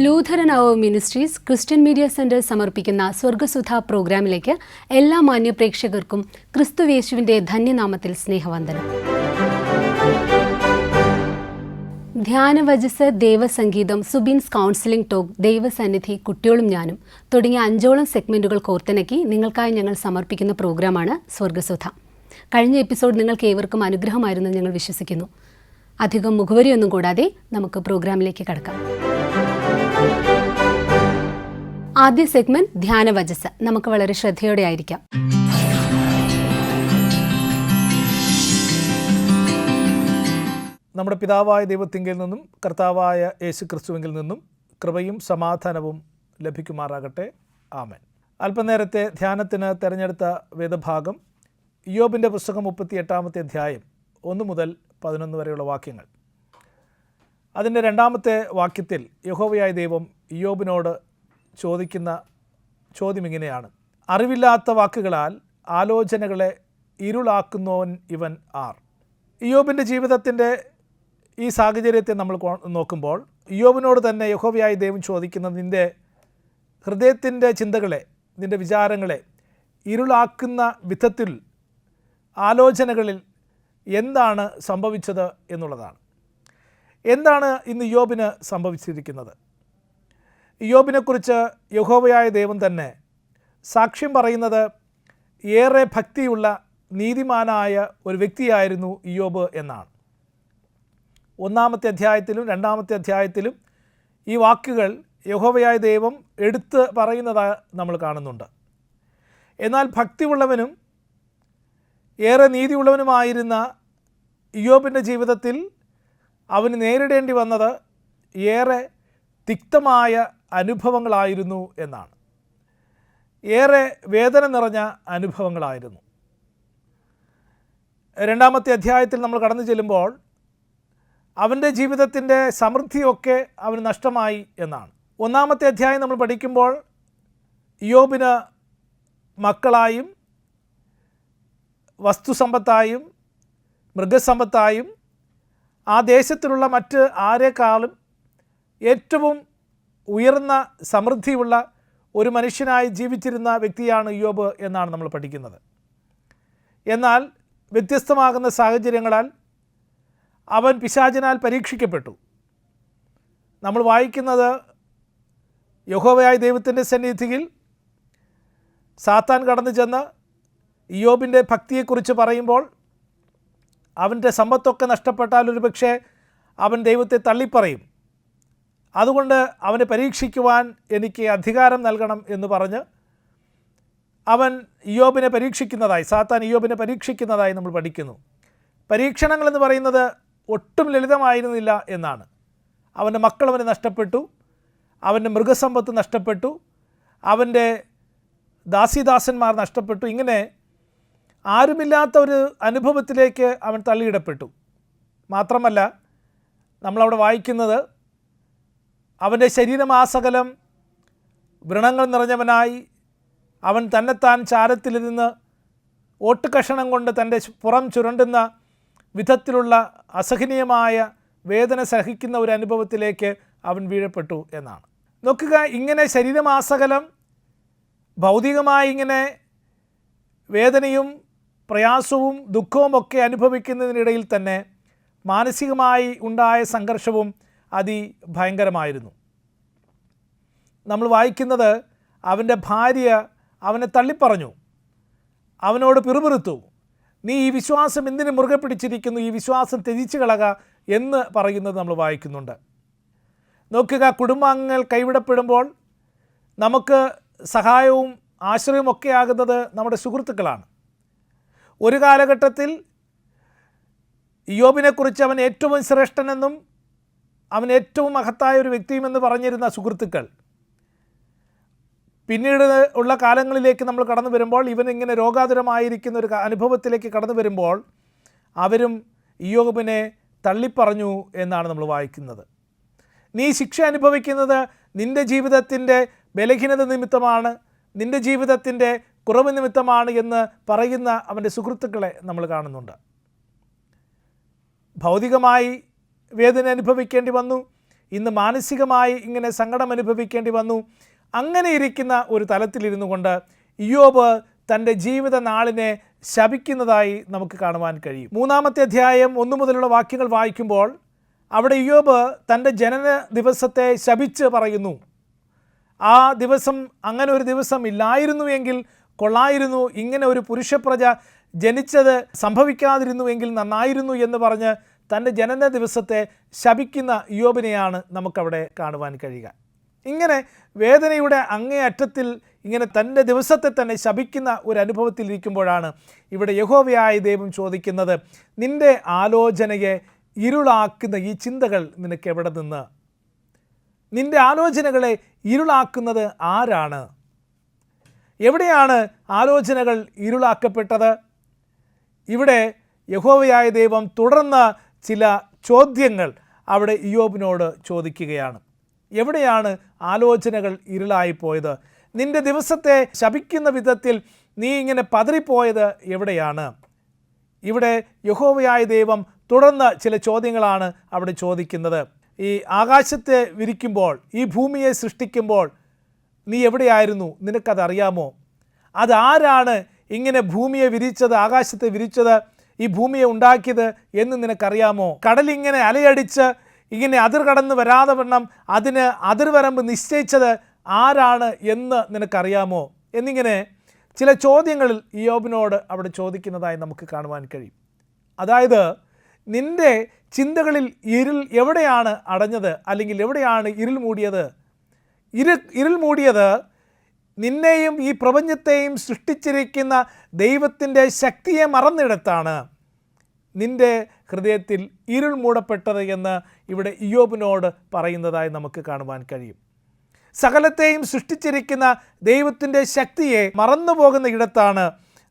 Lutheran അവർ ministries Christian media centre സമർപ്പിക്കുന്ന സ്വർഗസുധ പ്രോഗ്രാമിലേക്ക് എല്ലാ മാന്യപ്രേക്ഷകർക്കും ക്രിസ്തുവേശുവിന്റെ ധന്യനാമത്തിൽ സ്നേഹവന്ദനം. ധ്യാനവചസ്, ദേവസംഗീതം, സുബിൻസ് കൗൺസിലിംഗ് ടോക്ക്, ദൈവസന്നിധി, കുട്ടികളും ഞാനും തുടങ്ങിയ 5ഓളം സെഗ്മെന്റുകൾ കോർത്തിണക്കി നിങ്ങൾക്കായി ഞങ്ങൾ സമർപ്പിക്കുന്ന പ്രോഗ്രാമാണ് സ്വർഗസുധ. കഴിഞ്ഞ എപ്പിസോഡ് നിങ്ങൾക്ക് ഏവർക്കും അനുഗ്രഹമായിരുന്നു ഞങ്ങൾ വിശ്വസിക്കുന്നു. അധികം മുഖവരിയൊന്നും കൂടാതെ നമുക്ക് പ്രോഗ്രാമിലേക്ക് കടക്കാം. ആദ്യ സെഗ്മെന്റ് ധ്യാനവചസ്. നമുക്ക് വളരെ ശ്രദ്ധയോടെ ആയിരിക്കാം. നമ്മുടെ പിതാവായ ദൈവത്തിങ്കിൽ നിന്നും കർത്താവായ യേശു ക്രിസ്തുവിങ്കിൽ നിന്നും കൃപയും സമാധാനവും ലഭിക്കുമാറാകട്ടെ. ആമേൻ. അല്പനേരത്തെ ധ്യാനത്തിന് തിരഞ്ഞെടുത്ത വേദഭാഗം ഇയ്യോബിൻ്റെ പുസ്തകം 38-ാമത്തെ അധ്യായം 1 മുതൽ 11 വരെയുള്ള വാക്യങ്ങൾ. അതിൻ്റെ 2-ാമത്തെ വാക്യത്തിൽ യഹോവയായ ദൈവം ഇയ്യോബിനോട് ചോദിക്കുന്ന ചോദ്യം ഇങ്ങനെയാണ്: അറിവില്ലാത്ത വാക്കുകളാൽ ആലോചനകളെ ഇരുളാക്കുന്നവൻ ഇവൻ ആർ? ഇയ്യോബിൻ്റെ ജീവിതത്തിൻ്റെ ഈ സാഹചര്യത്തെ നമ്മൾ നോക്കുമ്പോൾ ഇയ്യോബിനോട് തന്നെ യഹോവയായ ദൈവം ചോദിക്കുന്നത്, നിൻ്റെ ഹൃദയത്തിൻ്റെ ചിന്തകളെ, നിൻ്റെ വിചാരങ്ങളെ ഇരുളാക്കുന്ന വിധത്തിൽ ആലോചനകളിൽ എന്താണ് സംഭവിച്ചത് എന്നുള്ളതാണ്. എന്താണ് ഇന്ന് ഇയ്യോബിന് സംഭവിച്ചിരിക്കുന്നത്? ഇയ്യോബിനെക്കുറിച്ച് യഹോവയായ ദൈവം തന്നെ സാക്ഷ്യം പറയുന്നത് ഏറെ ഭക്തിയുള്ള നീതിമാനായ ഒരു വ്യക്തിയായിരുന്നു ഇയ്യോബ് എന്നാണ്. 1-ാമത്തെ അധ്യായത്തിലും 2-ാമത്തെ അധ്യായത്തിലും ഈ വാക്കുകൾ യഹോവയായ ദൈവം എടുത്ത് പറയുന്നത് നമ്മൾ കാണുന്നുണ്ട്. എന്നാൽ ഭക്തിയുള്ളവനും ഏറെ നീതിയുള്ളവനുമായിരുന്ന ഇയ്യോബിൻ്റെ ജീവിതത്തിൽ അവന് നേരിടേണ്ടി വന്നത് ഏറെ തിക്തമായ അനുഭവങ്ങളായിരുന്നു എന്നാണ്. ഏറെ വേദന നിറഞ്ഞ അനുഭവങ്ങളായിരുന്നു. 2-ാമത്തെ അധ്യായത്തിൽ നമ്മൾ കടന്നു ചെല്ലുമ്പോൾ അവൻ്റെ ജീവിതത്തിൻ്റെ സമൃദ്ധിയൊക്കെ അവന് നഷ്ടമായി എന്നാണ്. 1-ാമത്തെ അധ്യായം നമ്മൾ പഠിക്കുമ്പോൾ ഇയ്യോബിന് മക്കളായും വസ്തുസമ്പത്തായും മൃഗസമ്പത്തായും ആ ദേശത്തിലുള്ള മറ്റ് ആരെക്കാളും ഏറ്റവും ഉയർന്ന സമൃദ്ധിയുള്ള ഒരു മനുഷ്യനായി ജീവിച്ചിരുന്ന വ്യക്തിയാണ് ഇയ്യോബ് എന്നാണ് നമ്മൾ പഠിക്കുന്നത്. എന്നാൽ വ്യത്യസ്തമാകുന്ന സാഹചര്യങ്ങളാൽ അവൻ പിശാചിനാൽ പരീക്ഷിക്കപ്പെട്ടു. നമ്മൾ വായിക്കുന്നത് യഹോവയായ ദൈവത്തിൻ്റെ സന്നിധിയിൽ സാത്താൻ കടന്നു ചെന്ന് ഇയ്യോബിൻ്റെ ഭക്തിയെക്കുറിച്ച് പറയുമ്പോൾ അവൻ്റെ സമ്പത്തൊക്കെ നഷ്ടപ്പെട്ടാൽ ഒരു പക്ഷേ അവൻ ദൈവത്തെ തള്ളിപ്പറയും. അതുകൊണ്ട് അവനെ പരീക്ഷിക്കുവാൻ എനിക്ക് അധികാരം നൽകണം എന്ന് പറഞ്ഞ് അവൻ ഇയ്യോബിനെ പരീക്ഷിക്കുന്നതായി, സാത്താൻ ഇയ്യോബിനെ പരീക്ഷിക്കുന്നതായി നമ്മൾ പഠിക്കുന്നു. പരീക്ഷണങ്ങളെന്ന് പറയുന്നത് ഒട്ടും ലളിതമായിരുന്നില്ല എന്നാണ്. അവൻ്റെ മക്കൾ അവന് നഷ്ടപ്പെട്ടു, അവൻ്റെ മൃഗസമ്പത്ത് നഷ്ടപ്പെട്ടു, അവൻ്റെ ദാസിദാസന്മാർ നഷ്ടപ്പെട്ടു. ഇങ്ങനെ ആരുമില്ലാത്ത ഒരു അനുഭവത്തിലേക്ക് അവൻ തള്ളിയിടപ്പെട്ടു. മാത്രമല്ല, നമ്മളവിടെ വായിക്കുന്നത് അവൻ്റെ ശരീരമാസകലം വ്രണങ്ങൾ നിറഞ്ഞവനായി അവൻ തന്നെത്താൻ ചാരത്തിലിരുന്ന് ഓട്ടുകഷണം കൊണ്ട് തൻ്റെ പുറം ചുരണ്ടുന്ന വിധത്തിലുള്ള അസഹനീയമായ വേദന സഹിക്കുന്ന ഒരു അനുഭവത്തിലേക്ക് അവൻ വീഴപ്പെട്ടു എന്നാണ്. നോക്കുക, ഇങ്ങനെ ശരീരമാസകലം ഭൗതികമായി ഇങ്ങനെ വേദനയും പ്രയാസവും ദുഃഖവും ഒക്കെ അനുഭവിക്കുന്നതിനിടയിൽ തന്നെ മാനസികമായി ഉണ്ടായ സംഘർഷവും അതിഭയങ്കരമായിരുന്നു. നമ്മൾ വായിക്കുന്നത് അവൻ്റെ ഭാര്യ അവനെ തള്ളിപ്പറഞ്ഞു, അവനോട് പിറുപിറുത്തു, നീ ഈ വിശ്വാസം എന്തിനു മുറുകെ പിടിച്ചിരിക്കുന്നു, ഈ വിശ്വാസം ത്യജിച്ചു കളക എന്ന് പറയുന്നത് നമ്മൾ വായിക്കുന്നുണ്ട്. നോക്കുക, കുടുംബാംഗങ്ങൾ കൈവിടപ്പെടുമ്പോൾ നമുക്ക് സഹായവും ആശ്രയവും ഒക്കെ ആകുന്നത് നമ്മുടെ സുഹൃത്തുക്കളാണ്. ഒരു കാലഘട്ടത്തിൽ ഇയ്യോബിനെക്കുറിച്ച് അവൻ ഏറ്റവും ശ്രേഷ്ഠനെന്നും അവൻ ഏറ്റവും മഹത്തായ ഒരു വ്യക്തിയുമെന്ന് പറഞ്ഞിരുന്ന സുഹൃത്തുക്കൾ പിന്നീട് ഉള്ള കാലങ്ങളിലേക്ക് നമ്മൾ കടന്നു വരുമ്പോൾ, ഇവനിങ്ങനെ രോഗാതുരമായിരിക്കുന്ന ഒരു അനുഭവത്തിലേക്ക് കടന്നു വരുമ്പോൾ അവരും ഇയ്യോബിനെ തള്ളിപ്പറഞ്ഞു എന്നാണ് നമ്മൾ വായിക്കുന്നത്. നീ ശിക്ഷ അനുഭവിക്കുന്നത് നിൻ്റെ ജീവിതത്തിൻ്റെ ബലഹീനത നിമിത്തമാണ്, നിൻ്റെ ജീവിതത്തിൻ്റെ കുറവ് നിമിത്തമാണ് എന്ന് പറയുന്ന അവൻ്റെ സുഹൃത്തുക്കളെ നമ്മൾ കാണുന്നുണ്ട്. ഭൗതികമായി വേദന അനുഭവിക്കേണ്ടി വന്നു, ഇന്ന് മാനസികമായി ഇങ്ങനെ സങ്കടം അനുഭവിക്കേണ്ടി വന്നു. അങ്ങനെ ഇരിക്കുന്ന ഒരു തലത്തിലിരുന്നു കൊണ്ട് ഇയ്യോബ് തൻ്റെ ജീവിത നാളിനെ ശപിക്കുന്നതായി നമുക്ക് കാണുവാൻ കഴിയും. 3-ാമത്തെ അധ്യായം 1 മുതലുള്ള വാക്യങ്ങൾ വായിക്കുമ്പോൾ അവിടെ ഇയ്യോബ് തൻ്റെ ജനന ദിവസത്തെ ശപിച്ച് പറയുന്നു. ആ ദിവസം അങ്ങനെ ഒരു ദിവസം ഇല്ലായിരുന്നുവെങ്കിൽ കൊള്ളായിരുന്നു, ഇങ്ങനെ ഒരു പുരുഷപ്രജ ജനിച്ചത് സംഭവിക്കാതിരുന്നുവെങ്കിൽ നന്നായിരുന്നു എന്ന് പറഞ്ഞ് തൻ്റെ ജനന ദിവസത്തെ ശപിക്കുന്ന ഇയ്യോബിനെയാണ് നമുക്കവിടെ കാണുവാൻ കഴിയുക. ഇങ്ങനെ വേദനയുടെ അങ്ങേയറ്റത്തിൽ ഇങ്ങനെ തൻ്റെ ദിവസത്തെ തന്നെ ശപിക്കുന്ന ഒരു അനുഭവത്തിലിരിക്കുമ്പോഴാണ് ഇവിടെ യഹോവയായ ദൈവം ചോദിക്കുന്നത്, നിൻ്റെ ആലോചനയെ ഇരുളാക്കുന്ന ഈ ചിന്തകൾ നിനക്ക് എവിടെ നിന്ന്? നിൻ്റെ ആലോചനകളെ ഇരുളാക്കുന്നത് ആരാണ്? എവിടെയാണ് ആലോചനകൾ ഇരുളാക്കപ്പെട്ടത്? ഇവിടെ യഹോവയായ ദൈവം തുടർന്ന് ചില ചോദ്യങ്ങൾ അവിടെ ഇയ്യോബിനോട് ചോദിക്കുകയാണ്. എവിടെയാണ് ആലോചനകൾ ഇരുളായിപ്പോയത്? നിൻ്റെ ദിവസത്തെ ശപിക്കുന്ന വിധത്തിൽ നീ ഇങ്ങനെ പതറിപ്പോയത് എവിടെയാണ്? ഇവിടെ യഹോവയായ ദൈവം തുടർന്ന് ചില ചോദ്യങ്ങളാണ് അവിടെ ചോദിക്കുന്നത്. ഈ ആകാശത്തെ വിരിക്കുമ്പോൾ, ഈ ഭൂമിയെ സൃഷ്ടിക്കുമ്പോൾ നീ എവിടെയായിരുന്നു? നിനക്കതറിയാമോ? അതാരാണ് ഇങ്ങനെ ഭൂമിയെ വിരിച്ചത്, ആകാശത്തെ വിരിച്ചത്, ഈ ഭൂമിയെ ഉണ്ടാക്കിയത് എന്ന് നിനക്കറിയാമോ? കടലിങ്ങനെ അലയടിച്ച് ഇങ്ങനെ അതിർ കടന്ന് വരാതെ വണ്ണം അതിന് അതിർവരമ്പ് നിശ്ചയിച്ചത് ആരാണ് എന്ന് നിനക്കറിയാമോ? എന്നിങ്ങനെ ചില ചോദ്യങ്ങളിൽ ഇയ്യോബിനോട് അവിടെ ചോദിക്കുന്നതായി നമുക്ക് കാണുവാൻ കഴിയും. അതായത് നിൻ്റെ ചിന്തകളിൽ ഇരുൾ എവിടെയാണ് അടഞ്ഞത്, അല്ലെങ്കിൽ എവിടെയാണ് ഇരുൾ മൂടിയത്? ഇരുൾ മൂടിയത് നിന്നെയും ഈ പ്രപഞ്ചത്തെയും സൃഷ്ടിച്ചിരിക്കുന്ന ദൈവത്തിൻ്റെ ശക്തിയെ മറന്നിടത്താണ് നിൻ്റെ ഹൃദയത്തിൽ ഇരുൾ മൂടപ്പെട്ടത് എന്ന് ഇവിടെ ഇയ്യോബിനോട് പറയുന്നതായി നമുക്ക് കാണുവാൻ കഴിയും. സകലത്തെയും സൃഷ്ടിച്ചിരിക്കുന്ന ദൈവത്തിൻ്റെ ശക്തിയെ മറന്നു പോകുന്ന ഇടത്താണ്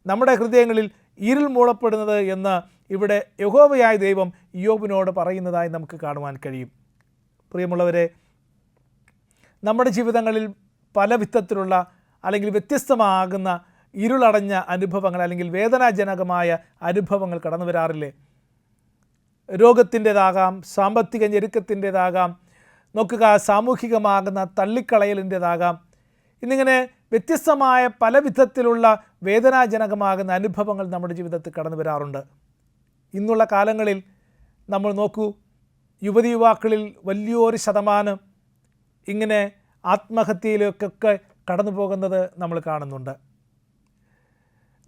നമ്മുടെ ഹൃദയങ്ങളിൽ ഇരുൾ മൂടപ്പെടുന്നത് എന്ന് ഇവിടെ യഹോവയായ ദൈവം ഇയ്യോബിനോട് പറയുന്നതായി നമുക്ക് കാണുവാൻ കഴിയും. പ്രിയമുള്ളവരെ, നമ്മുടെ ജീവിതങ്ങളിൽ പല വിധത്തിലുള്ള അല്ലെങ്കിൽ വ്യത്യസ്തമാകുന്ന ഇരുളടഞ്ഞ അനുഭവങ്ങൾ അല്ലെങ്കിൽ വേദനാജനകമായ അനുഭവങ്ങൾ കടന്നു വരാറില്ലേ? രോഗത്തിൻ്റെതാകാം, സാമ്പത്തിക ഞെരുക്കത്തിൻ്റെതാകാം, നോക്കുക സാമൂഹികമാകുന്ന തള്ളിക്കളയലിൻ്റെതാകാം. ഇന്നിങ്ങനെ വ്യത്യസ്തമായ പല വിധത്തിലുള്ള വേദനാജനകമാകുന്ന അനുഭവങ്ങൾ നമ്മുടെ ജീവിതത്തിൽ കടന്നു വരാറുണ്ട്. ഇന്നുള്ള കാലങ്ങളിൽ നമ്മൾ നോക്കൂ, യുവതി യുവാക്കളിൽ വലിയൊരു ശതമാനം ഇങ്ങനെ ആത്മഹത്യയിലേക്കൊക്കെ കടന്നു പോകുന്നത് നമ്മൾ കാണുന്നുണ്ട്.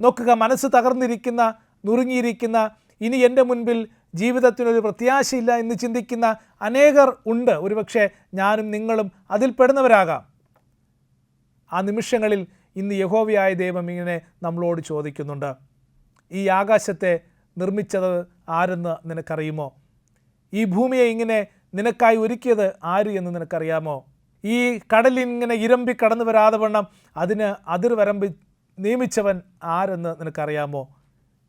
നോക്കുക, മനസ്സ് തകർന്നിരിക്കുന്ന, നുറുങ്ങിയിരിക്കുന്ന, ഇനി എൻ്റെ മുൻപിൽ ജീവിതത്തിനൊരു പ്രത്യാശയില്ല എന്ന് ചിന്തിക്കുന്ന അനേകർ ഉണ്ട്. ഒരുപക്ഷെ ഞാനും നിങ്ങളും അതിൽ പെടുന്നവരാകാം. ആ നിമിഷങ്ങളിൽ ഇന്ന് യഹോവയായ ദൈവം ഇങ്ങനെ നമ്മളോട് ചോദിക്കുന്നുണ്ട്, ഈ ആകാശത്തെ നിർമ്മിച്ചത് ആരെന്ന് നിനക്കറിയുമോ? ഈ ഭൂമിയെ ഇങ്ങനെ നിനക്കായി ഒരുക്കിയത് ആര് എന്ന് നിനക്കറിയാമോ? ഈ കടലിങ്ങനെ ഇരമ്പി കടന്നു വരാതെ വണ്ണം അതിന് അതിർവരമ്പ് നിയമിച്ചവൻ ആരെന്ന് നിനക്കറിയാമോ?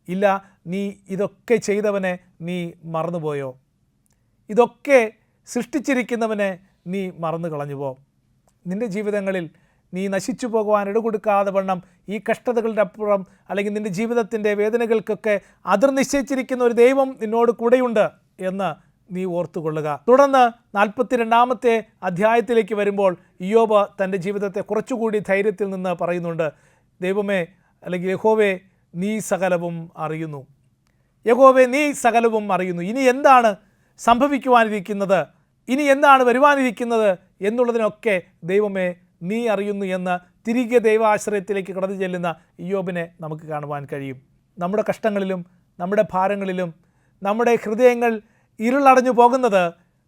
ഇല്ല, നീ ഇതൊക്കെ ചെയ്തവനെ നീ മറന്നുപോയോ? ഇതൊക്കെ സൃഷ്ടിച്ചിരിക്കുന്നവനെ നീ മറന്നു കളഞ്ഞുവോ? നിൻ്റെ ജീവിതങ്ങളിൽ നീ നശിച്ചു പോകുവാൻ ഇടകൊടുക്കാതെ വണ്ണം ഈ കഷ്ടതകളുടെ അപ്പുറം അല്ലെങ്കിൽ നിൻ്റെ ജീവിതത്തിൻ്റെ വേദനകൾക്കൊക്കെ അതിർ നിശ്ചയിച്ചിരിക്കുന്ന ഒരു ദൈവം നിന്നോട് കൂടെയുണ്ട് എന്ന് നീ ഓർത്തുകൊള്ളുക. തുടർന്ന് 42-ാമത്തെ അധ്യായത്തിലേക്ക് വരുമ്പോൾ ഇയ്യോബ് തൻ്റെ ജീവിതത്തെ കുറച്ചുകൂടി ധൈര്യത്തിൽ നിന്ന് പറയുന്നുണ്ട്. ദൈവമേ, അല്ലെങ്കിൽ യഹോവേ, നീ സകലവും അറിയുന്നു. യഹോവേ, നീ സകലവും അറിയുന്നു. ഇനി എന്താണ് സംഭവിക്കുവാനിരിക്കുന്നത്, ഇനി എന്താണ് വരുവാനിരിക്കുന്നത് എന്നുള്ളതിനൊക്കെ ദൈവമേ നീ അറിയുന്നു എന്ന് തിരികെ ദൈവാശ്രയത്തിലേക്ക് കടന്നു ചെല്ലുന്ന ഇയ്യോബിനെ നമുക്ക് കാണുവാൻ കഴിയും. നമ്മുടെ കഷ്ടങ്ങളിലും നമ്മുടെ ഭാരങ്ങളിലും നമ്മുടെ ഹൃദയങ്ങൾ ഇരുളടഞ്ഞു പോകുന്നത്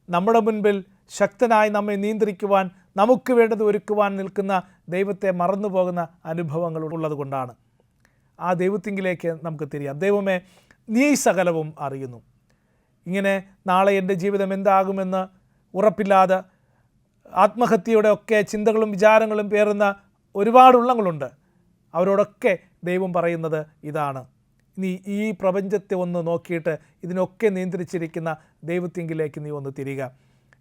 നമ്മുടെ മുൻപിൽ ശക്തനായി നമ്മെ നിയന്ത്രിക്കുവാൻ, നമുക്ക് വേണ്ടത് ഒരുക്കുവാൻ നിൽക്കുന്ന ദൈവത്തെ മറന്നു പോകുന്ന അനുഭവങ്ങൾ ഉള്ളത് കൊണ്ടാണ്. ആ ദൈവത്തിങ്കിലേക്ക് നമുക്ക് തിരിയാം. ദൈവമേ, നീ സകലവും അറിയുന്നു. ഇങ്ങനെ നാളെ എൻ്റെ ജീവിതം എന്താകുമെന്ന് ഉറപ്പില്ലാതെ ആത്മഹത്യയുടെ ഒക്കെ ചിന്തകളും വിചാരങ്ങളും പേറുന്ന ഒരുപാട് ഉള്ളങ്ങളുണ്ട്. അവരോടൊക്കെ ദൈവം പറയുന്നത് ഇതാണ്, നീ ഈ പ്രപഞ്ചത്തെ ഒന്ന് നോക്കിയിട്ട് ഇതിനൊക്കെ നിയന്ത്രിച്ചിരിക്കുന്ന ദൈവത്തിങ്കിലേക്ക് നീ ഒന്ന് തിരിയുക.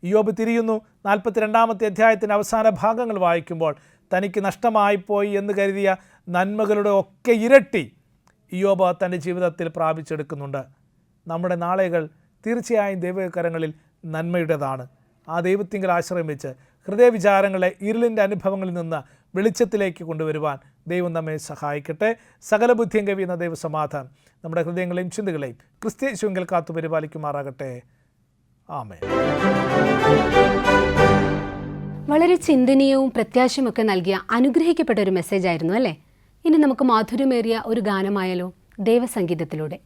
ഇയ്യോബ് തിരിയുന്നു. 42-ാമത്തെ അധ്യായത്തിൻ്റെ അവസാന ഭാഗങ്ങൾ വായിക്കുമ്പോൾ തനിക്ക് നഷ്ടമായിപ്പോയി എന്ന് കരുതിയ നന്മകളുടെ ഒക്കെ ഇരട്ടി ഇയ്യോബ് തൻ്റെ ജീവിതത്തിൽ പ്രാപിച്ചെടുക്കുന്നുണ്ട്. നമ്മുടെ നാളുകൾ തീർച്ചയായും ദൈവകരങ്ങളിൽ നന്മയുടേതാണ്. ആ ദൈവത്തിങ്കൽ ആശ്രയം വെച്ച് ഹൃദയവിചാരങ്ങളെ ഇരുളിൻ്റെ അനുഭവങ്ങളിൽ നിന്ന് വെളിച്ചത്തിലേക്ക് കൊണ്ടുവരുവാൻ ദൈവം നമ്മെ സഹായിക്കട്ടെ. സകല ബുദ്ധിയും കവിയുന്ന ദൈവസമാധാനം നമ്മുടെ ഹൃദയങ്ങളെയും ചിന്തകളെയും ക്രിസ്തയേശുവിങ്കൽ കാത്തു പരിപാലിക്കുമാറാകട്ടെ. ആമേൻ. വളരെ ചിന്തനീയവും പ്രത്യാശയുമൊക്കെ നൽകിയ അനുഗ്രഹിക്കപ്പെട്ട ഒരു മെസ്സേജ് ആയിരുന്നു അല്ലേ? ഇനി നമുക്ക് മാധുര്യമേറിയ ഒരു ഗാനമായാലോ, ദേവസംഗീതത്തിലൂടെ.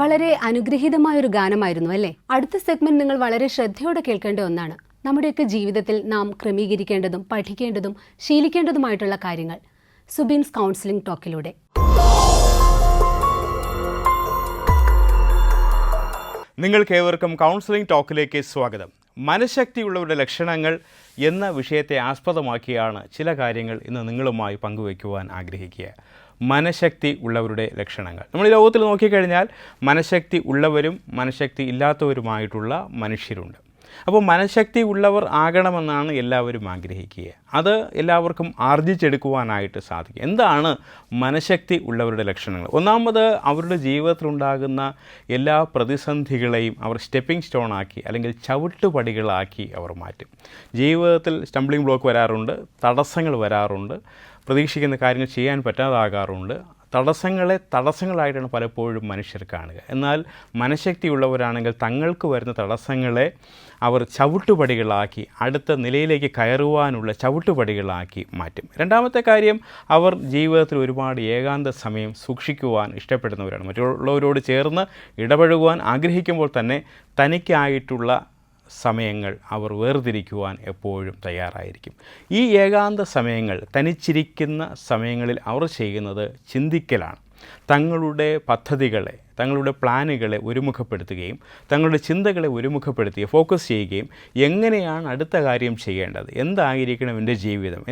വളരെ അനുഗ്രഹീതമായൊരു ഗാനമായിരുന്നു അല്ലേ? അടുത്ത സെഗ്മെന്റ് നിങ്ങൾ വളരെ ശ്രദ്ധയോടെ കേൾക്കേണ്ട ഒന്നാണ്. നമ്മുടെയൊക്കെ ജീവിതത്തിൽ നാം ക്രമീകരിക്കേണ്ടതും പഠിക്കേണ്ടതും ശീലിക്കേണ്ടതുമായിട്ടുള്ള കാര്യങ്ങൾ സുബീൻസ് കൗൺസിലിംഗ് ടോക്കിലൂടെ. നിങ്ങൾക്കേവർക്കും കൗൺസിലിംഗ് ടോക്കിലേക്ക് സ്വാഗതം. മനഃശക്തിയുള്ളവരുടെ ലക്ഷണങ്ങൾ എന്ന വിഷയത്തെ ആസ്പദമാക്കിയാണ് ചില കാര്യങ്ങൾ ഇന്ന് നിങ്ങളുമായി പങ്കുവയ്ക്കുവാൻ ആഗ്രഹിക്കുക. മനഃശക്തി ഉള്ളവരുടെ ലക്ഷണങ്ങൾ. നമ്മൾ ഈ ലോകത്തിൽ നോക്കിക്കഴിഞ്ഞാൽ മനഃശക്തി ഉള്ളവരും മനഃശക്തി ഇല്ലാത്തവരുമായിട്ടുള്ള മനുഷ്യരുണ്ട്. അപ്പോൾ മനഃശക്തി ഉള്ളവർ ആകണമെന്നാണ് എല്ലാവരും ആഗ്രഹിക്കുക. അത് എല്ലാവർക്കും ആർജിച്ചെടുക്കുവാനായിട്ട് സാധിക്കും. എന്താണ് മനഃശക്തി ഉള്ളവരുടെ ലക്ഷണങ്ങൾ? ഒന്നാമത്, അവരുടെ ജീവിതത്തിലുണ്ടാകുന്ന എല്ലാ പ്രതിസന്ധികളെയും അവർ സ്റ്റെപ്പിംഗ് സ്റ്റോണാക്കി അല്ലെങ്കിൽ ചവിട്ടുപടികളാക്കി അവർ മാറ്റും. ജീവിതത്തിൽ സ്റ്റംബ്ലിംഗ് ബ്ലോക്ക് വരാറുണ്ട്, തടസ്സങ്ങൾ വരാറുണ്ട്, പ്രതീക്ഷിക്കുന്ന കാര്യങ്ങൾ ചെയ്യാൻ പറ്റാതാകാറുണ്ട്, തടസ്സങ്ങളായിട്ടാണ് പലപ്പോഴും മനുഷ്യർ കാണുക. എന്നാൽ മനഃശക്തിയുള്ളവരാണെങ്കിൽ തങ്ങൾക്ക് വരുന്ന തടസ്സങ്ങളെ അവർ ചവിട്ടുപടികളാക്കി അടുത്ത നിലയിലേക്ക് കയറുവാനുള്ള ചവിട്ടുപടികളാക്കി മാറ്റും. രണ്ടാമത്തെ കാര്യം, അവർ ജീവിതത്തിൽ ഒരുപാട് ഏകാന്ത സമയം സൂക്ഷിക്കുവാൻ ഇഷ്ടപ്പെടുന്നവരാണ്. മറ്റുള്ളവരോട് ചേർന്ന് ഇടപഴകുവാൻ ആഗ്രഹിക്കുമ്പോൾ തന്നെ തനിക്കായിട്ടുള്ള സമയങ്ങൾ അവർ വേർതിരിക്കുവാൻ എപ്പോഴും തയ്യാറായിരിക്കും. ഈ ഏകാന്ത സമയങ്ങൾ, തനിച്ചിരിക്കുന്ന സമയങ്ങളിൽ അവർ ചെയ്യുന്നത് ചിന്തിക്കലാണ്. തങ്ങളുടെ പദ്ധതികളെ, തങ്ങളുടെ പ്ലാനുകളെ ഒരുമുഖപ്പെടുത്തുകയും തങ്ങളുടെ ചിന്തകളെ ഒരുമുഖപ്പെടുത്തുകയും ഫോക്കസ് ചെയ്യുകയും എങ്ങനെയാണ് അടുത്ത കാര്യം ചെയ്യേണ്ടത്, എന്തായിരിക്കണം എൻ്റെ ജീവിതം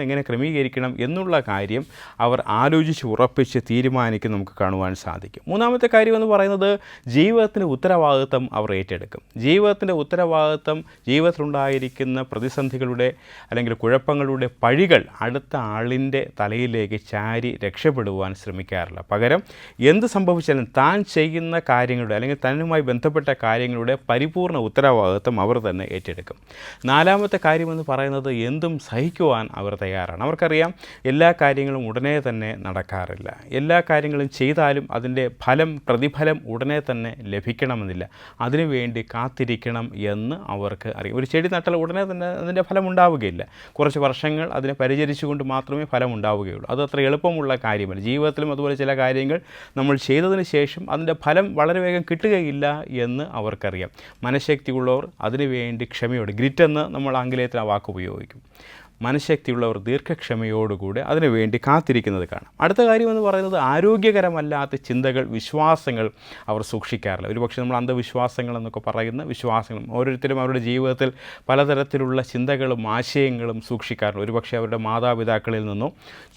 എങ്ങനെ ക്രമീകരിക്കണം എന്നുള്ള കാര്യം അവർ ആലോചിച്ച് ഉറപ്പിച്ച് തീരുമാനിക്കും നമുക്ക് കാണുവാൻ സാധിക്കും. മൂന്നാമത്തെ കാര്യം എന്ന് പറയുന്നത്, ജീവിതത്തിൻ്റെ ഉത്തരവാദിത്വം അവർ ഏറ്റെടുക്കും. ജീവിതത്തിൻ്റെ ഉത്തരവാദിത്വം, ജീവിതത്തിലുണ്ടായിരിക്കുന്ന പ്രതിസന്ധികളുടെ അല്ലെങ്കിൽ കുഴപ്പങ്ങളുടെ പഴികൾ അടുത്ത ആളിൻ്റെ തലയിലേക്ക് ചാരി രക്ഷപ്പെടുവാൻ ശ്രമിക്കാറില്ല. പകരം എന്ത് സംഭവിച്ചാലും താൻ ചെയ്യുന്ന കാര്യങ്ങളുടെ അല്ലെങ്കിൽ തന്നുമായി ബന്ധപ്പെട്ട കാര്യങ്ങളുടെ പരിപൂർണ്ണ ഉത്തരവാദിത്വം അവർ തന്നെ ഏറ്റെടുക്കും. നാലാമത്തെ കാര്യമെന്ന് പറയുന്നത്, എന്തും സഹിക്കുവാൻ അവർ തയ്യാറാണ്. അവർക്കറിയാം എല്ലാ കാര്യങ്ങളും ഉടനെ തന്നെ നടക്കാറില്ല. എല്ലാ കാര്യങ്ങളും ചെയ്താലും അതിൻ്റെ പ്രതിഫലം ഉടനെ തന്നെ ലഭിക്കണമെന്നില്ല. അതിനുവേണ്ടി കാത്തിരിക്കണം എന്ന് അവർക്ക് അറിയാം. ഒരു ചെടി നട്ടാൽ ഉടനെ തന്നെ അതിൻ്റെ ഫലം ഉണ്ടാവുകയില്ല. കുറച്ച് വർഷങ്ങൾ അതിനെ പരിചരിച്ചുകൊണ്ട് മാത്രമേ ഫലം ഉണ്ടാവുകയുള്ളൂ. അത് അത്ര എളുപ്പമുള്ള കാര്യമല്ല. ജീവിതത്തിലും അതുപോലെ ചില കാര്യങ്ങൾ നമ്മൾ ചെയ്തതിന് ശേഷം അതിൻ്റെ ഫലം വളരെ വേഗം കിട്ടുകയില്ല എന്ന് അവർക്കറിയാം. മനഃശക്തിയുള്ളവർ അതിനുവേണ്ടി ക്ഷമയോടെ, ഗ്രിറ്റ് എന്ന് നമ്മൾ ആംഗലേയത്തിൽ ആ വാക്ക് ഉപയോഗിക്കും, മനഃശക്തിയുള്ളവർ ദീർഘക്ഷമയോടുകൂടെ അതിനുവേണ്ടി കാത്തിരിക്കുന്നത് കാണാം. അടുത്ത കാര്യമെന്ന് പറയുന്നത്, ആരോഗ്യകരമല്ലാത്ത ചിന്തകൾ, വിശ്വാസങ്ങൾ അവർ സൂക്ഷിക്കാറില്ല. ഒരുപക്ഷെ നമ്മൾ അന്ധവിശ്വാസങ്ങൾ എന്നൊക്കെ പറയുന്ന വിശ്വാസങ്ങളും ഓരോരുത്തരും അവരുടെ ജീവിതത്തിൽ പലതരത്തിലുള്ള ചിന്തകളും ആശയങ്ങളും സൂക്ഷിക്കാറുണ്ട്. ഒരുപക്ഷെ അവരുടെ മാതാപിതാക്കളിൽ നിന്നോ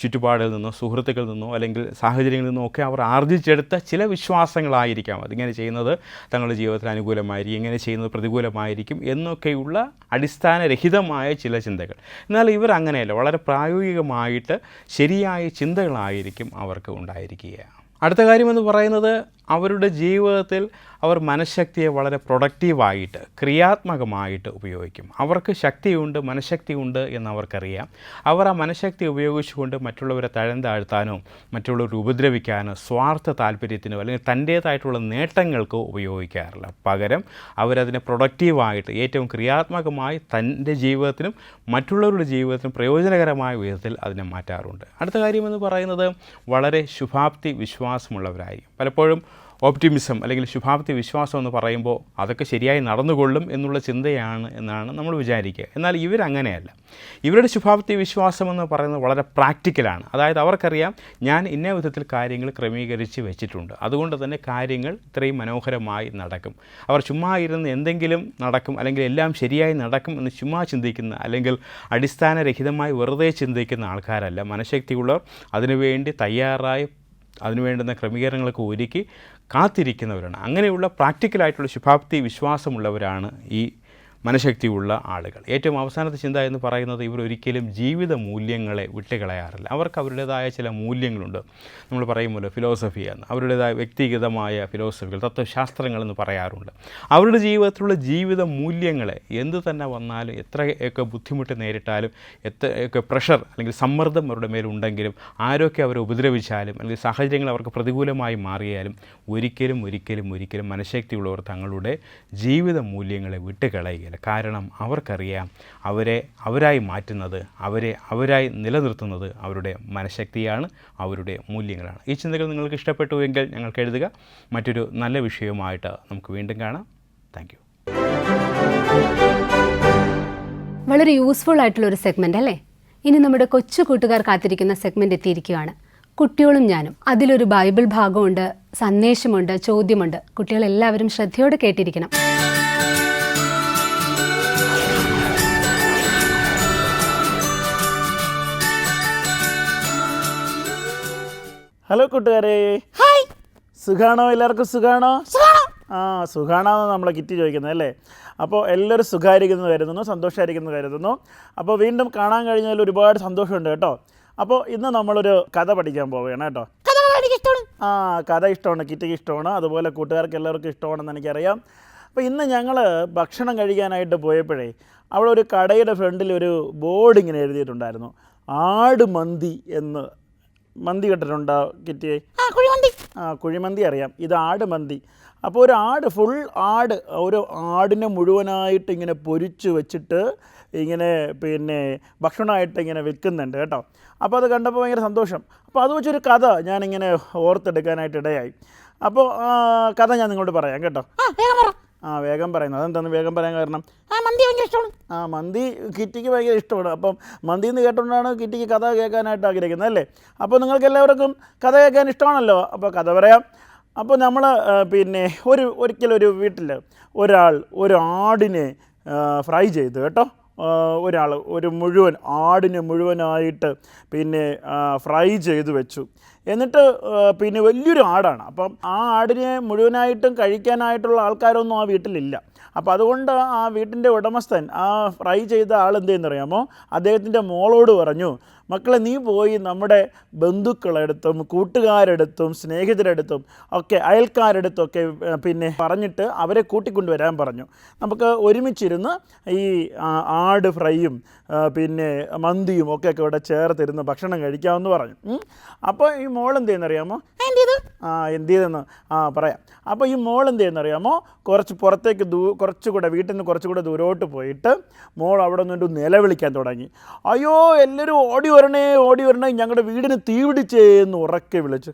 ചുറ്റുപാടിൽ നിന്നോ സുഹൃത്തുക്കളിൽ നിന്നോ അല്ലെങ്കിൽ സാഹചര്യങ്ങളിൽ നിന്നോ ഒക്കെ അവർ ആർജിച്ചെടുത്ത ചില വിശ്വാസങ്ങളായിരിക്കാം. അതിങ്ങനെ ചെയ്യുന്നത് തങ്ങളുടെ ജീവിതത്തിൽ അനുകൂലമായിരിക്കും, ഇങ്ങനെ ചെയ്യുന്നത് പ്രതികൂലമായിരിക്കും എന്നൊക്കെയുള്ള അടിസ്ഥാനരഹിതമായ ചില ചിന്തകൾ. എന്നാൽ ഇവർ അങ്ങനെയല്ല, വളരെ പ്രായോഗികമായിട്ട് ശരിയായ ചിന്തകളായിരിക്കും അവർക്ക് ഉണ്ടായിരിക്കുക. അടുത്ത കാര്യമെന്ന് പറയുന്നത്, അവരുടെ ജീവിതത്തിൽ അവർ മനഃശക്തിയെ വളരെ പ്രൊഡക്റ്റീവായിട്ട് ക്രിയാത്മകമായിട്ട് ഉപയോഗിക്കും. അവർക്ക് ശക്തിയുണ്ട്, മനഃശക്തിയുണ്ട് എന്നവർക്കറിയാം. അവർ ആ മനഃശക്തി ഉപയോഗിച്ചുകൊണ്ട് മറ്റുള്ളവരെ താഴ്ത്താനോ മറ്റുള്ളവരെ ഉപദ്രവിക്കാനോ സ്വാർത്ഥ താല്പര്യത്തിനോ അല്ലെങ്കിൽ തൻ്റേതായിട്ടുള്ള നേട്ടങ്ങൾക്കോ ഉപയോഗിക്കാറില്ല. പകരം അവരതിനെ പ്രൊഡക്റ്റീവായിട്ട് ഏറ്റവും ക്രിയാത്മകമായി തൻ്റെ ജീവിതത്തിനും മറ്റുള്ളവരുടെ ജീവിതത്തിനും പ്രയോജനകരമായ വിധത്തിൽ അതിനെ മാറ്റാറുണ്ട്. അടുത്ത കാര്യമെന്ന് പറയുന്നത്, വളരെ ശുഭാപ്തി വിശ്വാസമുള്ളവരായിരിക്കും. പലപ്പോഴും ഓപ്റ്റിമിസം അല്ലെങ്കിൽ ശുഭാപ്തി വിശ്വാസം എന്ന് പറയുമ്പോൾ അതൊക്കെ ശരിയായി നടന്നുകൊള്ളും എന്നുള്ള ചിന്തയാണ് എന്നാണ് നമ്മൾ വിചാരിക്കുക. എന്നാൽ ഇവരങ്ങനെയല്ല. ഇവരുടെ ശുഭാപ്തി വിശ്വാസം എന്ന് പറയുന്നത് വളരെ പ്രാക്ടിക്കലാണ്. അതായത് അവർക്കറിയാം, ഞാൻ ഇന്ന വിധത്തിൽ കാര്യങ്ങൾ ക്രമീകരിച്ച് വെച്ചിട്ടുണ്ട്, അതുകൊണ്ട് തന്നെ കാര്യങ്ങൾ ഇത്രയും മനോഹരമായി നടക്കും. അവർ ചുമ്മാ ഇരുന്ന് എന്തെങ്കിലും നടക്കും അല്ലെങ്കിൽ എല്ലാം ശരിയായി നടക്കും എന്ന് ചുമ്മാ ചിന്തിക്കുന്ന അല്ലെങ്കിൽ അടിസ്ഥാനരഹിതമായി വെറുതെ ചിന്തിക്കുന്ന ആൾക്കാരല്ല. മനഃശക്തിയുള്ളവർ അതിനുവേണ്ടി തയ്യാറായി അതിനുവേണ്ടുന്ന ക്രമീകരണങ്ങളൊക്കെ ഒരുക്കി കാത്തിരിക്കുന്നവരാണ്. അങ്ങനെയുള്ള പ്രാക്ടിക്കലായിട്ടുള്ള ശുഭാപ്തി വിശ്വാസമുള്ളവരാണ് ഈ മനഃശക്തിയുള്ള ആളുകൾ. ഏറ്റവും അവസാനത്തെ ചിന്ത എന്ന് പറയുന്നത്, ഇവർ ഒരിക്കലും ജീവിത മൂല്യങ്ങളെ വിട്ടുകളയാറില്ല. അവർക്ക് അവരുടേതായ ചില മൂല്യങ്ങളുണ്ട്. നമ്മൾ പറയുമല്ലോ ഫിലോസഫി എന്ന്, അവരുടേതായ വ്യക്തിഗതമായ ഫിലോസഫികൾ, തത്വശാസ്ത്രങ്ങളെന്ന് പറയാറുണ്ട്. അവരുടെ ജീവിതത്തിലുള്ള ജീവിത മൂല്യങ്ങളെ എന്ത് തന്നെ വന്നാലും, എത്രയൊക്കെ ബുദ്ധിമുട്ട് നേരിട്ടാലും, എത്രയൊക്കെ പ്രഷർ അല്ലെങ്കിൽ സമ്മർദ്ദം അവരുടെ മേലുണ്ടെങ്കിലും, ആരൊക്കെ അവരെ ഉപദ്രവിച്ചാലും അല്ലെങ്കിൽ സാഹചര്യങ്ങൾ അവർക്ക് പ്രതികൂലമായി മാറിയാലും ഒരിക്കലും മനഃശക്തിയുള്ളവർ തങ്ങളുടെ ജീവിത മൂല്യങ്ങളെ വിട്ടുകളയുക. കാരണം അവർക്കറിയാം, അവരായി മാറ്റുന്നത്, അവരായി നിലനിർത്തുന്നത് അവരുടെ മനഃശക്തിയാണ്, അവരുടെ മൂല്യങ്ങളാണ്. ഈ ചിന്തകൾ നിങ്ങൾക്ക് ഇഷ്ടപ്പെട്ടുവെങ്കിൽ ഞങ്ങൾക്ക് എഴുതുക. മറ്റൊരു നല്ല വിഷയവുമായിട്ട് നമുക്ക് വീണ്ടും കാണാം. Thank you. വളരെ യൂസ്ഫുൾ ആയിട്ടുള്ള ഒരു സെഗ്മെന്റ് അല്ലേ? ഇനി നമ്മുടെ കൊച്ചു കൂട്ടുകാർ കാത്തിരിക്കുന്ന സെഗ്മെന്റ് എത്തിയിരിക്കുകയാണ്, കുട്ടികളും ഞാനും. അതിലൊരു ബൈബിൾ ഭാഗമുണ്ട്, സന്ദേശമുണ്ട്, ചോദ്യമുണ്ട്. കുട്ടികളെല്ലാവരും ശ്രദ്ധയോടെ കേട്ടിരിക്കണം. ഹലോ കൂട്ടുകാരെ, ഹായ്. സുഖാണോ? എല്ലാവർക്കും സുഖാണോ? സുഖാണോ എന്ന് നമ്മളെ കിറ്റി ചോദിക്കുന്നത് അല്ലേ? അപ്പോൾ എല്ലാവരും സുഖമായിരിക്കുന്നു കരുതുന്നു, സന്തോഷമായിരിക്കുന്നു കരുതുന്നു. അപ്പോൾ വീണ്ടും കാണാൻ കഴിഞ്ഞതിൽ ഒരുപാട് സന്തോഷമുണ്ട് കേട്ടോ. അപ്പോൾ ഇന്ന് നമ്മളൊരു കഥ പഠിക്കാൻ പോവുകയാണ് കേട്ടോ. കഥ ഇഷ്ടമാണ്, കിറ്റിക്ക് ഇഷ്ടമാണ്, അതുപോലെ കൂട്ടുകാർക്ക് എല്ലാവർക്കും ഇഷ്ടമാണെന്ന് എനിക്കറിയാം. അപ്പോൾ ഇന്ന് ഞങ്ങൾ ഭക്ഷണം കഴിക്കാനായിട്ട് പോയപ്പോഴേ അവിടെ ഒരു കടയുടെ ഫ്രണ്ടിൽ ഒരു ബോർഡ് ഇങ്ങനെ എഴുതിയിട്ടുണ്ടായിരുന്നു, ആട് മന്തി എന്ന് മന്തി കേട്ടിട്ടുണ്ടോ കിറ്റിയെ? കുഴിമന്തി അറിയാം. ഇത് ആട് മന്തി. അപ്പോൾ ഒരു ആട്, ഫുൾ ആട്, ഒരു ആടിനെ മുഴുവനായിട്ട് ഇങ്ങനെ പൊരിച്ച് വെച്ചിട്ട് ഇങ്ങനെ പിന്നെ ഭക്ഷണമായിട്ട് ഇങ്ങനെ വിൽക്കുന്നുണ്ട് കേട്ടോ. അപ്പോൾ അത് കണ്ടപ്പോൾ ഭയങ്കര സന്തോഷം. അപ്പോൾ അത് വെച്ചൊരു കഥ ഞാനിങ്ങനെ ഓർത്തെടുക്കാനായിട്ട് ഇടയായി. അപ്പോൾ കഥ ഞാൻ നിങ്ങളോട് പറയാം കേട്ടോ. വേഗം പറയുന്നത്. അതെന്താണെന്ന് വേഗം പറയാൻ കാരണം മന്തി ഭയങ്കര ഇഷ്ടമാണ്. മന്തി കിറ്റിക്ക് ഭയങ്കര ഇഷ്ടമാണ്. അപ്പം മന്തി എന്ന് കേട്ടുകൊണ്ടാണ് കിറ്റിക്ക് കഥ കേൾക്കാനായിട്ട് ആഗ്രഹിക്കുന്നത് അല്ലേ? അപ്പോൾ നിങ്ങൾക്ക് എല്ലാവർക്കും കഥ കേൾക്കാൻ ഇഷ്ടമാണല്ലോ. അപ്പോൾ കഥ പറയാം. അപ്പോൾ നമ്മൾ പിന്നെ ഒരിക്കലൊരു വീട്ടിൽ ഒരാൾ ഒരു ആടിനെ ഫ്രൈ ചെയ്തു കേട്ടോ. ഒരാൾ ആടിനെ മുഴുവനായിട്ട് പിന്നെ ഫ്രൈ ചെയ്ത് വെച്ചു. എന്നിട്ട് പിന്നെ വലിയൊരു ആടാണ്. അപ്പം ആ ആടിനെ മുഴുവനായിട്ടും കഴിക്കാനായിട്ടുള്ള ആൾക്കാരൊന്നും ആ വീട്ടിലില്ല. അപ്പോൾ അതുകൊണ്ട് ആ വീട്ടിൻ്റെ ഉടമസ്ഥൻ, ആ ഫ്രൈ ചെയ്ത ആൾ എന്ത് ചെയ്യുന്നറിയാമോ, അദ്ദേഹത്തിൻ്റെ മോളോട് പറഞ്ഞു, മക്കളെ നീ പോയി നമ്മുടെ ബന്ധുക്കളെടുത്തും കൂട്ടുകാരെടുത്തും സ്നേഹിതരെടുത്തും ഒക്കെ അയൽക്കാരെടുത്തൊക്കെ പിന്നെ പറഞ്ഞിട്ട് അവരെ കൂട്ടിക്കൊണ്ടുവരാൻ പറഞ്ഞു. നമുക്ക് ഒരുമിച്ചിരുന്ന് ഈ ആട് ഫ്രൈയും പിന്നെ മന്തിയും ഒക്കെ ഇവിടെ ചേർത്തിരുന്ന് ഭക്ഷണം കഴിക്കാമെന്ന് പറഞ്ഞു. അപ്പോൾ ഈ മോൾ എന്ത് ചെയ്യുന്നറിയാമോ, എന്ത് ചെയ്തെന്ന് പറയാം. അപ്പോൾ ഈ മോൾ എന്ത് ചെയ്യുന്നറിയാമോ, കുറച്ച് പുറത്തേക്ക് കുറച്ചുകൂടെ വീട്ടിൽ നിന്ന് കുറച്ചുകൂടെ ദൂരോട്ട് പോയിട്ട് മോൾ അവിടെ നിന്നൊരു നിലവിളിക്കാൻ തുടങ്ങി. അയ്യോ എല്ലാവരും ഓടി വരണേ, ഞങ്ങളുടെ വീടിന് തീ പിടിച്ചേ എന്ന് ഉറക്കെ വിളിച്ചു.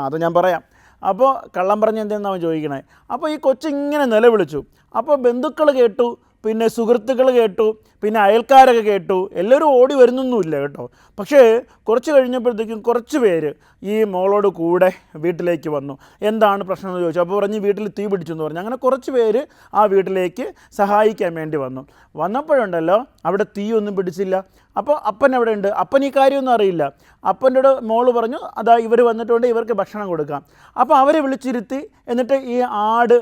അത് ഞാൻ പറയാം. അപ്പോൾ കള്ളം പറഞ്ഞ് എന്തെന്നാണ് അവൻ ചോദിക്കണേ. അപ്പോൾ ഈ കൊച്ചിങ്ങനെ നിലവിളിച്ചു. അപ്പോൾ ബന്ധുക്കൾ കേട്ടു, പിന്നെ സുഹൃത്തുക്കൾ കേട്ടു, പിന്നെ അയൽക്കാരൊക്കെ കേട്ടു. എല്ലാവരും ഓടി വരുന്നൊന്നുമില്ല കേട്ടോ. പക്ഷേ കുറച്ച് കഴിഞ്ഞപ്പോഴത്തേക്കും കുറച്ച് പേര് ഈ മോളോട് കൂടെ വീട്ടിലേക്ക് വന്നു. എന്താണ് പ്രശ്നം എന്ന് ചോദിച്ചു. അപ്പോൾ പറഞ്ഞ് വീട്ടിൽ തീ പിടിച്ചു എന്ന് പറഞ്ഞു. അങ്ങനെ കുറച്ച് പേര് ആ വീട്ടിലേക്ക് സഹായിക്കാൻ വേണ്ടി വന്നപ്പോഴുണ്ടല്ലോ അവിടെ തീയൊന്നും പിടിച്ചില്ല. അപ്പോൾ അപ്പൻ അവിടെ ഉണ്ട്. അപ്പൻ ഈ കാര്യമൊന്നും അറിയില്ല. അപ്പൻ്റെ മോള് പറഞ്ഞു, അതാ ഇവർ വന്നിട്ടുണ്ട്, ഇവർക്ക് ഭക്ഷണം കൊടുക്കാം. അപ്പോൾ അവരെ വിളിച്ചിരുത്തി. എന്നിട്ട് ഈ ആട്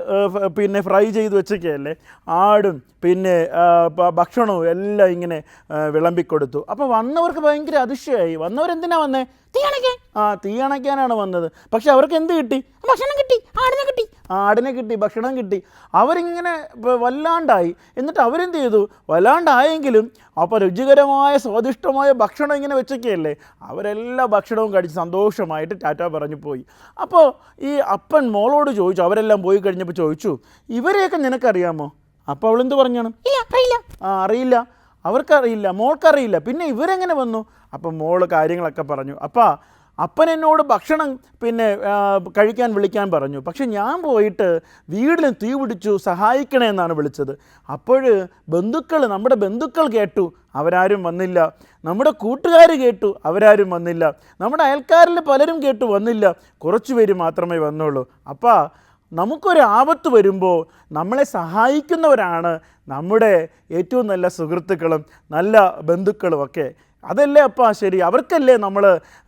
പിന്നെ ഫ്രൈ ചെയ്ത് വെച്ചൊക്കെയല്ലേ, ആടും പിന്നെ ഭക്ഷണവും എല്ലാം ഇങ്ങനെ വിളമ്പിക്കൊടുത്തു. അപ്പോൾ വന്നവർക്ക് ഭയങ്കര അതിശയമായി. വന്നവരെന്തിനാ വന്നേ? തീ അണയ്ക്കാനാണ് വന്നത്. പക്ഷെ അവർക്ക് എന്ത് കിട്ടി? ഭക്ഷണം കിട്ടി. ആടിനെ കിട്ടി, ഭക്ഷണം കിട്ടി. അവരിങ്ങനെ വല്ലാണ്ടായി. എന്നിട്ട് അവരെന്ത് ചെയ്തു? വല്ലാണ്ടായെങ്കിലും അപ്പോൾ രുചികരമായ സ്വാദിഷ്ടമായ ഭക്ഷണം ഇങ്ങനെ വെച്ചൊക്കെയല്ലേ, അവരെല്ലാ ഭക്ഷണവും കഴിച്ച് സന്തോഷമായിട്ട് ടാറ്റ പറഞ്ഞു പോയി. അപ്പോൾ ഈ അപ്പൻ മോളോട് ചോദിച്ചു, അവരെല്ലാം പോയി കഴിഞ്ഞപ്പോൾ ചോദിച്ചു, ഇവരെയൊക്കെ നിനക്കറിയാമോ? അപ്പോൾ അവളെന്ത് പറഞ്ഞാണ്? അറിയില്ല, അവർക്കറിയില്ല, മോൾക്കറിയില്ല, പിന്നെ ഇവരെങ്ങനെ വന്നു? അപ്പം മോള് കാര്യങ്ങളൊക്കെ പറഞ്ഞു. അപ്പൻ എന്നോട് ഭക്ഷണം പിന്നെ കഴിക്കാൻ വിളിക്കാൻ പറഞ്ഞു. പക്ഷെ ഞാൻ പോയിട്ട് വീടിന് തീ പിടിച്ചു, സഹായിക്കണേ എന്നാണ് വിളിച്ചത്. അപ്പോൾ നമ്മുടെ ബന്ധുക്കൾ കേട്ടു, അവരാരും വന്നില്ല. നമ്മുടെ കൂട്ടുകാർ കേട്ടു, അവരാരും വന്നില്ല. നമ്മുടെ അയൽക്കാരിൽ പലരും കേട്ടു, വന്നില്ല. കുറച്ച് പേര് മാത്രമേ വന്നുള്ളൂ. നമുക്കൊരു ആപത്ത് വരുമ്പോൾ നമ്മളെ സഹായിക്കുന്നവരാണ് നമ്മുടെ ഏറ്റവും നല്ല സുഹൃത്തുക്കളും നല്ല ബന്ധുക്കളും ഒക്കെ. അതല്ലേ ശരി, അവർക്കല്ലേ നമ്മൾ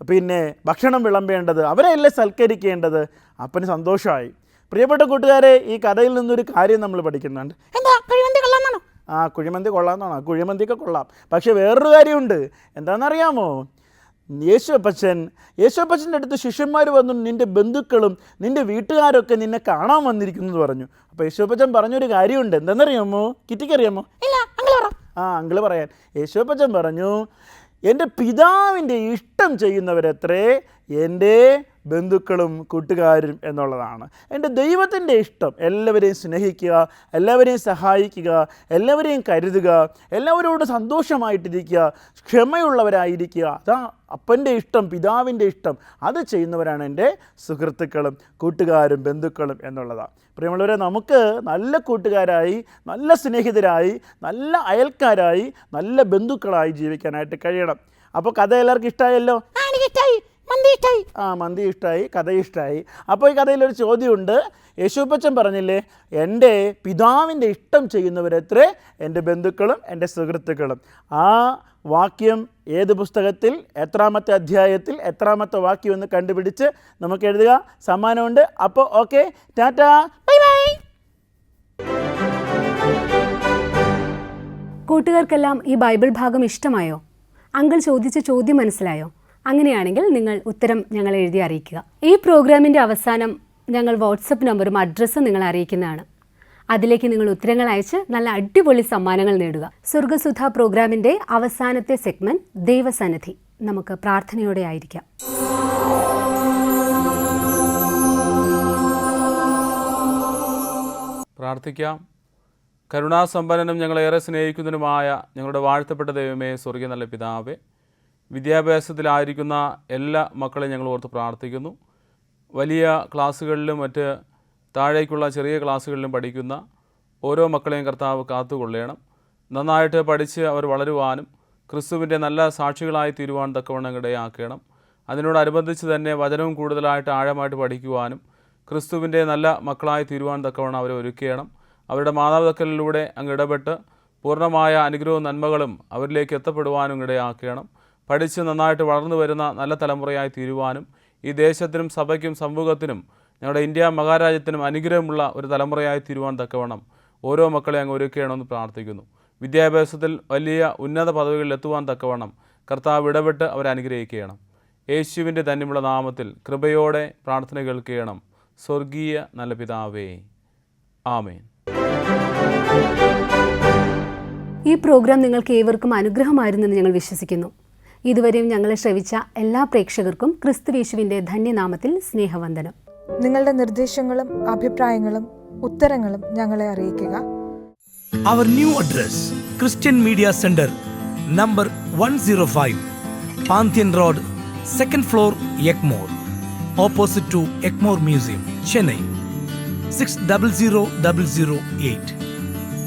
പിന്നെ ഭക്ഷണം വിളമ്പേണ്ടത്, അവരെയല്ലേ സൽക്കരിക്കേണ്ടത്. അപ്പന് സന്തോഷമായി. പ്രിയപ്പെട്ട കൂട്ടുകാരെ, ഈ കഥയിൽ നിന്നൊരു കാര്യം നമ്മൾ പഠിക്കുന്നുണ്ട്. കുഴിമന്തി കൊള്ളാമെന്നാണോ? കുഴിമന്തിയൊക്കെ കൊള്ളാം. പക്ഷേ വേറൊരു കാര്യമുണ്ട്. എന്താണെന്നറിയാമോ? യേശുപ്പച്ചൻ്റെ അടുത്ത് ശിഷ്യന്മാർ വന്നു, നിൻ്റെ ബന്ധുക്കളും നിൻ്റെ വീട്ടുകാരൊക്കെ നിന്നെ കാണാൻ വന്നിരിക്കുന്നു എന്ന് പറഞ്ഞു. അപ്പോൾ യേശുപ്പച്ചൻ പറഞ്ഞൊരു കാര്യമുണ്ട്. എന്താണെന്നറിയാമോ? കിറ്റിക്കറിയാമോ? അങ്കിള് പറയാൻ. യേശുപ്പച്ചൻ പറഞ്ഞു, എൻ്റെ പിതാവിൻ്റെ ഇഷ്ടം ചെയ്യുന്നവരത്രേ എൻ്റെ ബന്ധുക്കളും കൂട്ടുകാരും എന്നുള്ളതാണ്. എൻ്റെ ദൈവത്തിൻ്റെ ഇഷ്ടം എല്ലാവരെയും സ്നേഹിക്കുക, എല്ലാവരെയും സഹായിക്കുക, എല്ലാവരെയും കരുതുക, എല്ലാവരോടും സന്തോഷമായിട്ടിരിക്കുക, ക്ഷമയുള്ളവരായിരിക്കുക. അതാ അപ്പൻ്റെ ഇഷ്ടം, പിതാവിൻ്റെ ഇഷ്ടം. അത് ചെയ്യുന്നവരാണ് എൻ്റെ സുഹൃത്തുക്കളും കൂട്ടുകാരും ബന്ധുക്കളും എന്നുള്ളതാണ്. പ്രിയമുള്ളവരെ, നമുക്ക് നല്ല കൂട്ടുകാരായി, നല്ല സ്നേഹിതരായി, നല്ല അയൽക്കാരായി, നല്ല ബന്ധുക്കളായി ജീവിക്കാനായിട്ട് കഴിയണം. അപ്പോൾ കഥ എല്ലാവർക്കും ഇഷ്ടമായല്ലോ? മന്തി ഇഷ്ടമായി, കഥ ഇഷ്ടമായി. അപ്പോൾ ഈ കഥയിലൊരു ചോദ്യമുണ്ട്. യേശുപ്പച്ചൻ പറഞ്ഞില്ലേ, എൻ്റെ പിതാവിൻ്റെ ഇഷ്ടം ചെയ്യുന്നവരത്രേ എൻ്റെ ബന്ധുക്കളും എൻ്റെ സുഹൃത്തുക്കളും. ആ വാക്യം ഏത് പുസ്തകത്തിൽ, എത്രാമത്തെ അധ്യായത്തിൽ, എത്രാമത്തെ വാക്യം എന്ന് കണ്ടുപിടിച്ച് നമുക്ക് എഴുതുക. സമ്മാനമുണ്ട്. അപ്പോൾ ഓക്കെ, ടാറ്റ, ബൈ ബൈ. കൂട്ടുകാർക്കെല്ലാം ഈ ബൈബിൾ ഭാഗം ഇഷ്ടമായോ? അങ്കിൾ ചോദിച്ച ചോദ്യം മനസ്സിലായോ? അങ്ങനെയാണെങ്കിൽ നിങ്ങൾ ഉത്തരം ഞങ്ങളെ എഴുതി അറിയിക്കുക. ഈ പ്രോഗ്രാമിൻ്റെ അവസാനം ഞങ്ങൾ വാട്സപ്പ് നമ്പറും അഡ്രസ്സും നിങ്ങളെ അറിയിക്കുന്നതാണ്. അതിലേക്ക് നിങ്ങൾ ഉത്തരങ്ങൾ അയച്ച് നല്ല അടിപൊളി സമ്മാനങ്ങൾ നേടുക. സ്വർഗസുധ പ്രോഗ്രാമിൻ്റെ അവസാനത്തെ സെഗ്മെൻറ്റ് ദൈവസന്നിധി. നമുക്ക് പ്രാർത്ഥനയോടെ ആയിരിക്കാം. പ്രാർത്ഥിക്കാം. കരുണാസമ്പന്നനും ഞങ്ങളേറെ സ്നേഹിക്കുന്നതിനുമായ ഞങ്ങളുടെ വാഴ്ത്തപ്പെട്ട ദൈവമേ, സ്വർഗീയ നല്ല പിതാവേ, വിദ്യാഭ്യാസത്തിലായിരിക്കുന്ന എല്ലാ മക്കളെയും ഞങ്ങൾ ഓർത്ത് പ്രാർത്ഥിക്കുന്നു. വലിയ ക്ലാസ്സുകളിലും മറ്റ് താഴേക്കുള്ള ചെറിയ ക്ലാസ്സുകളിലും പഠിക്കുന്ന ഓരോ മക്കളെയും കർത്താവ് കാത്തുകൊള്ളണം. നന്നായിട്ട് പഠിച്ച് അവർ വളരുവാനും ക്രിസ്തുവിൻ്റെ നല്ല സാക്ഷികളായി തീരുവാൻ തക്കവണ്ണം ഇടയാക്കണം. അതിനോടനുബന്ധിച്ച് തന്നെ വചനവും കൂടുതലായിട്ട് ആഴമായിട്ട് പഠിക്കുവാനും ക്രിസ്തുവിൻ്റെ നല്ല മക്കളായി തീരുവാൻ തക്കവണ്ണം അവരെ ഒരുക്കണം. അവരുടെ മാതാപിതാക്കളിലൂടെ അങ്ങ് ഇടപെട്ട് പൂർണ്ണമായ അനുഗ്രഹവും നന്മകളും അവരിലേക്ക് എത്തപ്പെടുവാനും ഇടയാക്കണം. പഠിച്ച് നന്നായിട്ട് വളർന്നു വരുന്ന നല്ല തലമുറയായി തീരുവാനും ഈ ദേശത്തിനും സഭയ്ക്കും സമൂഹത്തിനും ഞങ്ങളുടെ ഇന്ത്യ മഹാരാജ്യത്തിനും അനുഗ്രഹമുള്ള ഒരു തലമുറയായി തീരുവാൻ തക്കവണ്ണം ഓരോ മക്കളെ അങ്ങ് ഒരുക്കണമെന്ന് പ്രാർത്ഥിക്കുന്നു. വിദ്യാഭ്യാസത്തിൽ വലിയ ഉന്നത പദവികളിൽ എത്തുവാൻ തക്കവണ്ണം കർത്താവ് ഇടപെട്ട് അവരെ അനുഗ്രഹിക്കണം. യേശുവിൻ്റെ ധന്യമുള്ള നാമത്തിൽ കൃപയോടെ പ്രാർത്ഥന കേൾക്കണം. സ്വർഗീയ നല്ല പിതാവേ, ആമേൻ. ഈ പ്രോഗ്രാം നിങ്ങൾക്ക് ഏവർക്കും അനുഗ്രഹമായിരുന്നെന്ന് ഞങ്ങൾ വിശ്വസിക്കുന്നു. ഇതുവരെയും ഞങ്ങളെ ശ്രവിച്ച എല്ലാ പ്രേക്ഷകർക്കും ക്രിസ്തുയേശുവിൻ്റെ ധന്യനാമത്തിൽ സ്നേഹവന്ദനം. നിങ്ങളുടെ നിർദ്ദേശങ്ങളും അഭിപ്രായങ്ങളും ഉത്തരങ്ങളും ഞങ്ങളെ അറിയിക്കുക. Our new address, Christian Media Center, number 105, Pantheon Road, 2nd floor, Egmore, opposite to Egmore Museum, Chennai, 600008.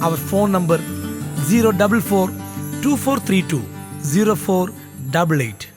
Our phone number 044 2432 0488.